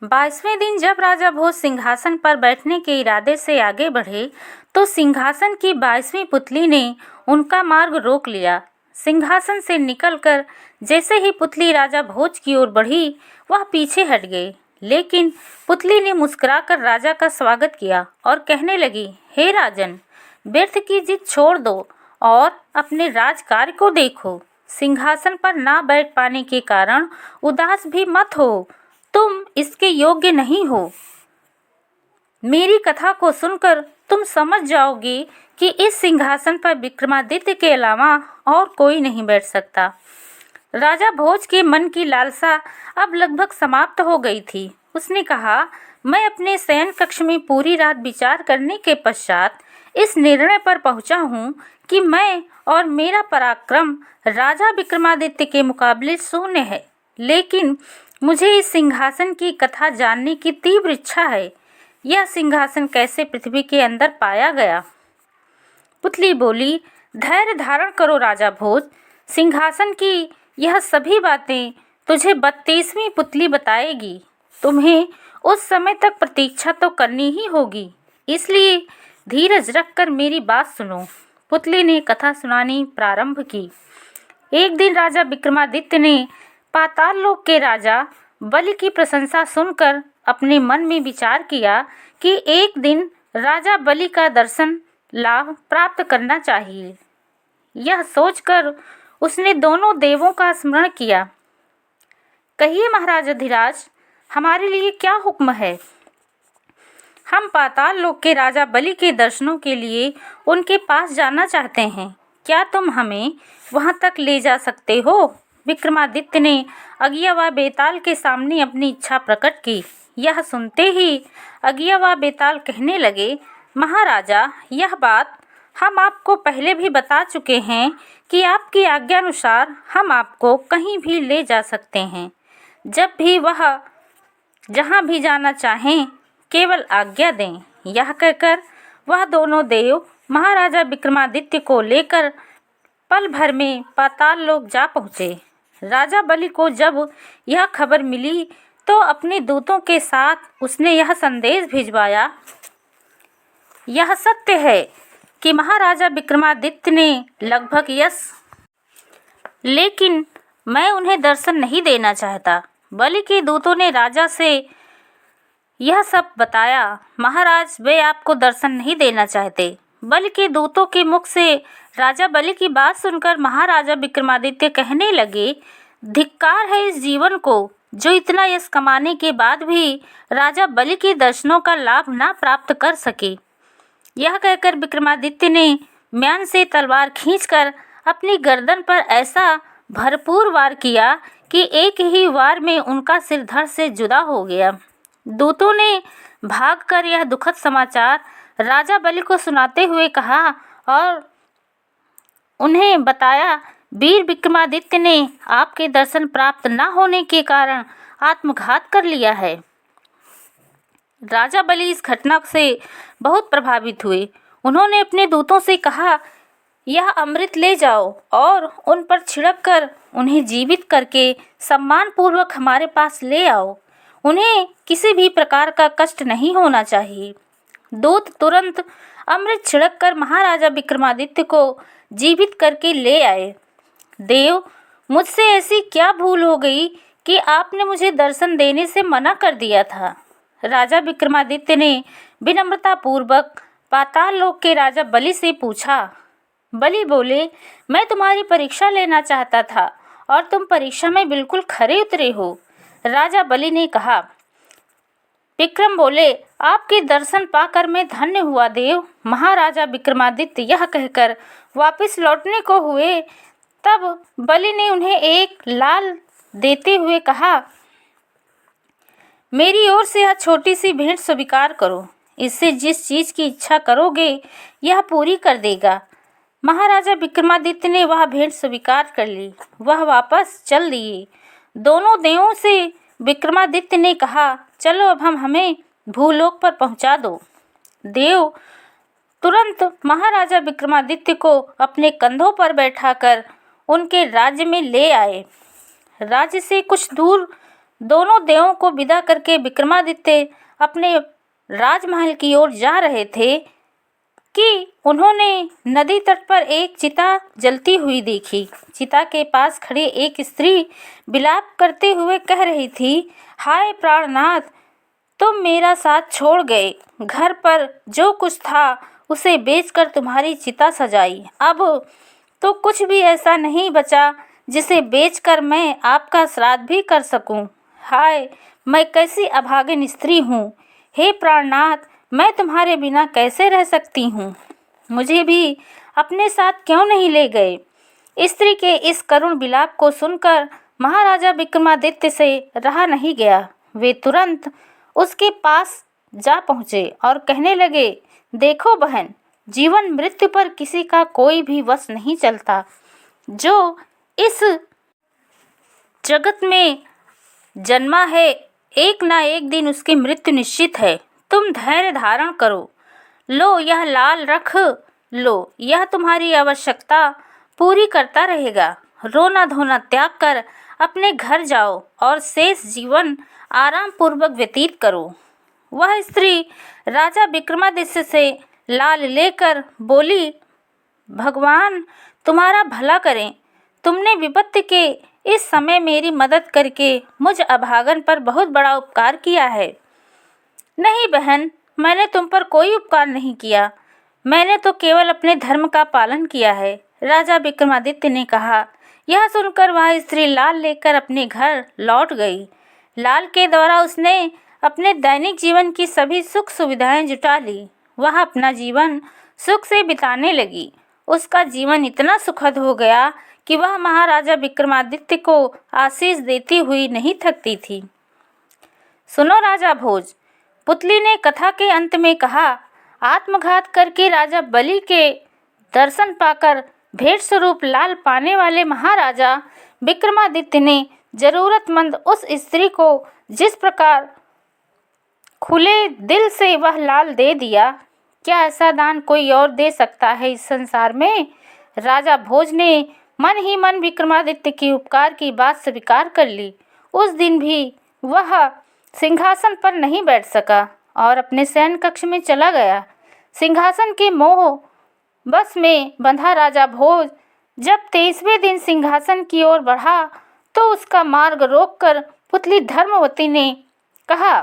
22वें दिन जब राजा भोज सिंहासन पर बैठने के इरादे से आगे बढ़े तो सिंहासन की 22वीं पुतली ने उनका मार्ग रोक लिया। सिंहासन से निकलकर जैसे ही पुतली राजा भोज की ओर बढ़ी, वह पीछे हट गए। लेकिन पुतली ने मुस्कुराकर राजा का स्वागत किया और कहने लगी, हे राजन, व्यर्थ की जिद छोड़ दो और अपने राजकार्य को देखो। सिंहासन पर ना बैठ पाने के कारण उदास भी मत हो, तुम इसके योग्य नहीं हो। मेरी कथा को सुनकर तुम समझ जाओगे कि इस सिंहासन पर विक्रमादित्य के अलावा और कोई नहीं बैठ सकता। राजा भोज के मन की लालसा अब लगभग समाप्त हो गई थी। उसने कहा, मैं अपने शयन कक्ष में पूरी रात विचार करने के पश्चात इस निर्णय पर पहुंचा हूँ कि मैं और मेरा पराक्रम राजा विक्रमादित्य के मुकाबले शून्य है, लेकिन मुझे इस सिंहासन की कथा जानने की तीव्र इच्छा है। यह सिंहासन कैसे पृथ्वी के अंदर पाया गया? पुतली बोली, धैर्य धारण करो राजा भोज, सिंहासन की यह सभी बातें तुझे 32वीं पुतली बताएगी। तुम्हें उस समय तक प्रतीक्षा तो करनी ही होगी, इसलिए धीरज रखकर मेरी बात सुनो। पुतली ने कथा सुनानी प्रारंभ की। एक दिन राजा विक्रमादित्य ने पाताल लोक के राजा बलि की प्रशंसा सुनकर अपने मन में विचार किया कि एक दिन राजा बलि का दर्शन लाभ प्राप्त करना चाहिए। यह सोचकर उसने दोनों देवों का स्मरण किया। कहिए महाराज अधिराज, हमारे लिए क्या हुक्म है? हम पाताल लोक के राजा बलि के दर्शनों के लिए उनके पास जाना चाहते हैं। क्या तुम हमें वहां तक ले जा सकते हो? विक्रमादित्य ने अगिया बेताल के सामने अपनी इच्छा प्रकट की। यह सुनते ही अगिया बेताल कहने लगे, महाराजा, यह बात हम आपको पहले भी बता चुके हैं कि आपकी आज्ञा अनुसार हम आपको कहीं भी ले जा सकते हैं। जब भी वह जहाँ भी जाना चाहें, केवल आज्ञा दें। यह कहकर वह दोनों देव महाराजा विक्रमादित्य को लेकर पल भर में पाताल लोक जा पहुँचे। राजा बलि को जब यह खबर मिली तो अपने दूतों के साथ उसने यह संदेश भिजवाया, यह सत्य है कि महाराजा विक्रमादित्य ने लगभग यश, लेकिन मैं उन्हें दर्शन नहीं देना चाहता। बलि के दूतों ने राजा से यह सब बताया। महाराज, वे आपको दर्शन नहीं देना चाहते। बलि के दूतों के मुख से राजा बलि की बात सुनकर महाराजा विक्रमादित्य कहने लगे, धिक्कार है इस जीवन को जो इतना यश कमाने के बाद भी राजा बलि के दर्शनों का लाभ ना प्राप्त कर सके। यह कहकर विक्रमादित्य ने म्यान से तलवार खींचकर अपनी गर्दन पर ऐसा भरपूर वार किया कि एक ही वार में उनका सिर धड़ से जुदा हो गया। दूतों ने भागकर यह दुखद समाचार राजा बलि को सुनाते हुए कहा और उन्हें बताया, वीर विक्रमादित्य ने आपके दर्शन प्राप्त न होने के कारण आत्मघात कर लिया है। राजा बलि इस घटना से बहुत प्रभावित हुए। उन्होंने अपने दूतों से कहा, यह अमृत ले जाओ और उन पर छिड़क कर उन्हें जीवित करके सम्मान पूर्वक हमारे पास ले आओ। उन्हें किसी भी प्रकार का कष्ट नहीं होना चाहिए। दूत तुरंत अमृत छिड़क कर महाराजा विक्रमादित्य को जीवित करके ले आए। देव, मुझसे ऐसी क्या भूल हो गई कि आपने मुझे दर्शन देने से मना कर दिया था? राजा विक्रमादित्य ने विनम्रता पूर्वक पाताल लोक के राजा बलि से पूछा। बलि बोले, मैं तुम्हारी परीक्षा लेना चाहता था और तुम परीक्षा में बिल्कुल खरे उतरे हो। राजा बलि ने कहा। विक्रम बोले, आपके दर्शन पाकर मैं धन्य हुआ देव। महाराजा विक्रमादित्य यह कहकर वापस लौटने को हुए, तब बलि ने उन्हें एक लाल देते हुए कहा, मेरी ओर से यह छोटी सी भेंट स्वीकार करो। इससे जिस चीज की इच्छा करोगे यह पूरी कर देगा। महाराजा विक्रमादित्य ने वह भेंट स्वीकार कर ली। वह वापस चल दिए। दोनों देवों से विक्रमादित्य ने कहा, चलो अब हमें भूलोक पर पहुंचा दो। देव तुरंत महाराजा विक्रमादित्य को अपने कंधों पर बैठाकर उनके राज्य में ले आए। राज्य से कुछ दूर दोनों देवों को विदा करके विक्रमादित्य अपने राजमहल की ओर जा रहे थे कि उन्होंने नदी तट पर एक चिता जलती हुई देखी। चिता के पास खड़ी एक स्त्री विलाप करते हुए कह रही थी, हाय प्राणनाथ, तुम मेरा साथ छोड़ गए। घर पर जो कुछ था उसे बेचकर तुम्हारी चिता सजाई। अब तो कुछ भी ऐसा नहीं बचा जिसे बेचकर मैं आपका श्राद्ध भी कर सकूं। हाय, मैं कैसी अभागिन स्त्री हूँ। हे प्राणनाथ, मैं तुम्हारे बिना कैसे रह सकती हूँ। मुझे भी अपने साथ क्यों नहीं ले गए। स्त्री के इस करुण विलाप को सुनकर महाराजा विक्रमादित्य से रहा नहीं गया। वे तुरंत उसके पास जा पहुँचे और कहने लगे, देखो बहन, जीवन मृत्यु पर किसी का कोई भी वश नहीं चलता। जो इस जगत में जन्मा है, एक ना एक दिन उसकी मृत्यु निश्चित है। तुम धैर्य धारण करो। लो, यह लाल रख लो, यह तुम्हारी आवश्यकता पूरी करता रहेगा। रोना धोना त्याग कर अपने घर जाओ और शेष जीवन आराम पूर्वक व्यतीत करो। वह स्त्री राजा विक्रमादित्य से लाल लेकर बोली, भगवान तुम्हारा भला करें। तुमने विपत्ति के इस समय मेरी मदद करके मुझ अभागन पर बहुत बड़ा उपकार किया है। नहीं बहन, मैंने तुम पर कोई उपकार नहीं किया। मैंने तो केवल अपने धर्म का पालन किया है, राजा विक्रमादित्य ने कहा। यह सुनकर वह स्त्री लाल लेकर अपने घर लौट गई। लाल के द्वारा उसने अपने दैनिक जीवन की सभी सुख सुविधाएं जुटा ली। वह अपना जीवन सुख से बिताने लगी। उसका जीवन इतना सुखद हो गया कि वह महाराजा विक्रमादित्य को आशीष देती हुई नहीं थकती थी। सुनो राजा भोज, पुतली ने कथा के अंत में कहा, आत्मघात करके राजा बलि के दर्शन पाकर भेंट स्वरूप लाल पाने वाले महाराजा विक्रमादित्य ने जरूरतमंद उस स्त्री को जिस प्रकार खुले दिल से वह लाल दे दिया, क्या ऐसा दान कोई और दे सकता है इस संसार में। राजा भोज ने मन ही मन विक्रमादित्य की उपकार की बात स्वीकार कर ली। उस दिन भी वह सिंहासन पर नहीं बैठ सका और अपने शयन कक्ष में चला गया। सिंहासन के मोह बस में बंधा राजा भोज जब 23वें दिन सिंहासन की ओर बढ़ा तो उसका मार्ग रोककर पुतली धर्मवती ने कहा,